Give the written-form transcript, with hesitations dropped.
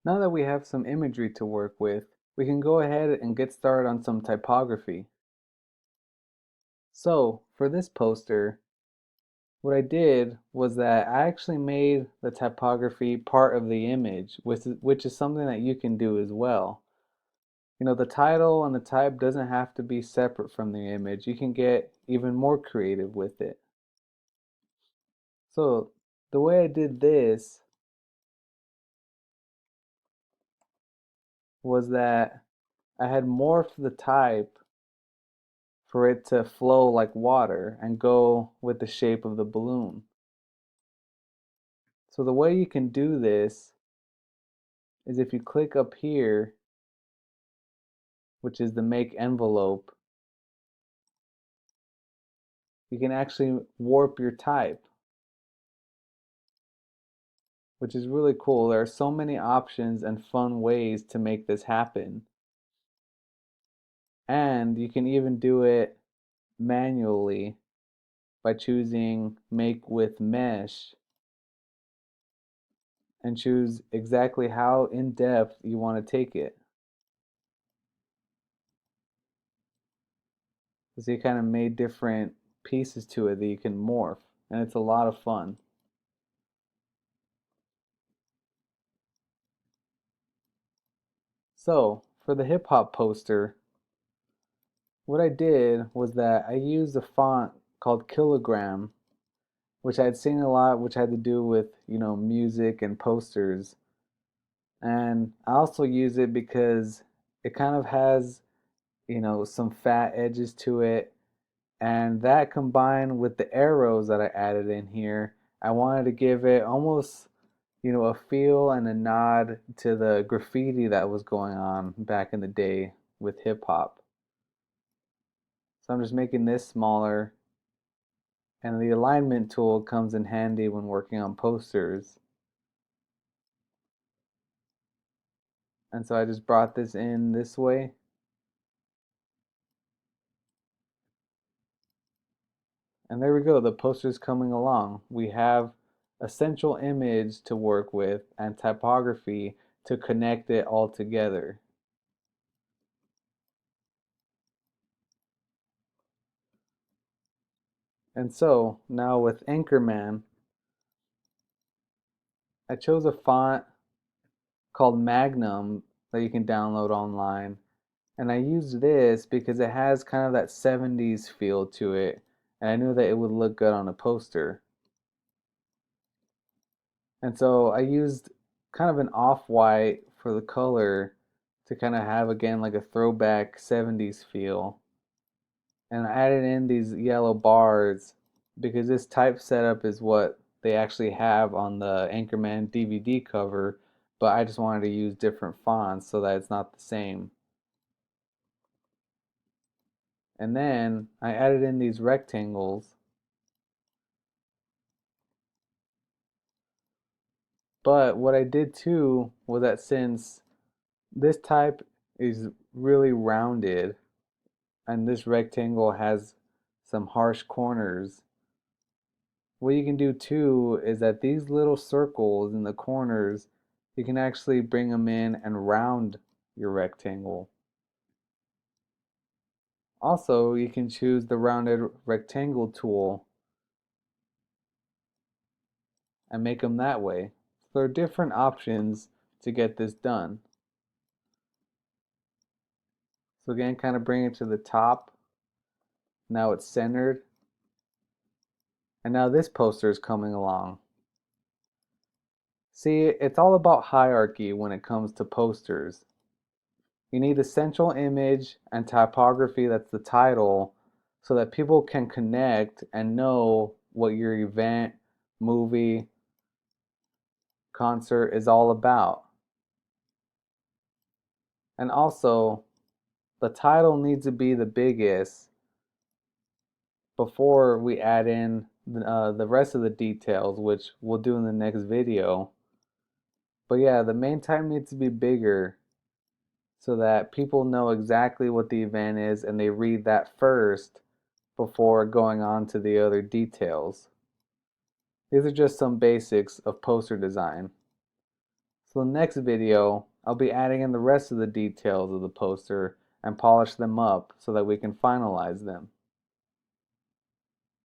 Now that we have some imagery to work with, we can go ahead and get started on some typography. So, for this poster, what I did was that I actually made the typography part of the image, which is something that you can do as well. The title and the type doesn't have to be separate from the image. You can get even more creative with it. So, the way I did this was that I had morphed the type for it to flow like water and go with the shape of the balloon. So the way you can do this is if you click up here, which is the make envelope, you can actually warp your type, which is really cool. There are so many options and fun ways to make this happen. And you can even do it manually by choosing make with mesh and choose exactly how in depth you want to take it. So you kind of made different pieces to it that you can morph, and it's a lot of fun. So for the hip hop poster, what I did was that I used a font called Kilogram, which I had seen a lot, which had to do with, music and posters. And I also use it because it kind of has, some fat edges to it. And that combined with the arrows that I added in here, I wanted to give it almost, a feel and a nod to the graffiti that was going on back in the day with hip hop. So I'm just making this smaller, and the alignment tool comes in handy when working on posters. And so I just brought this in this way. And there we go, the poster's coming along. We have a central image to work with and typography to connect it all together. And so now with Anchorman, I chose a font called Magnum that you can download online. And I used this because it has kind of that 70s feel to it. And I knew that it would look good on a poster. And so I used kind of an off-white for the color to kind of have again like a throwback 70s feel. And I added in these yellow bars because this type setup is what they actually have on the Anchorman DVD cover, but I just wanted to use different fonts so that it's not the same. And then I added in these rectangles, but what I did too was that since this type is really rounded and this rectangle has some harsh corners, what you can do too is that these little circles in the corners, you can actually bring them in and round your rectangle. Also, you can choose the rounded rectangle tool and make them that way. So there are different options to get this done. So again, kind of bring it to the top. Now it's centered. And now this poster is coming along. See, it's all about hierarchy when it comes to posters. You need a central image and typography that's the title so that people can connect and know what your event, movie, concert is all about. And also, the title needs to be the biggest before we add in the rest of the details, which we'll do in the next video. But yeah, the main type needs to be bigger so that people know exactly what the event is and they read that first before going on to the other details. These are just some basics of poster design. So the next video, I'll be adding in the rest of the details of the poster and polish them up so that we can finalize them.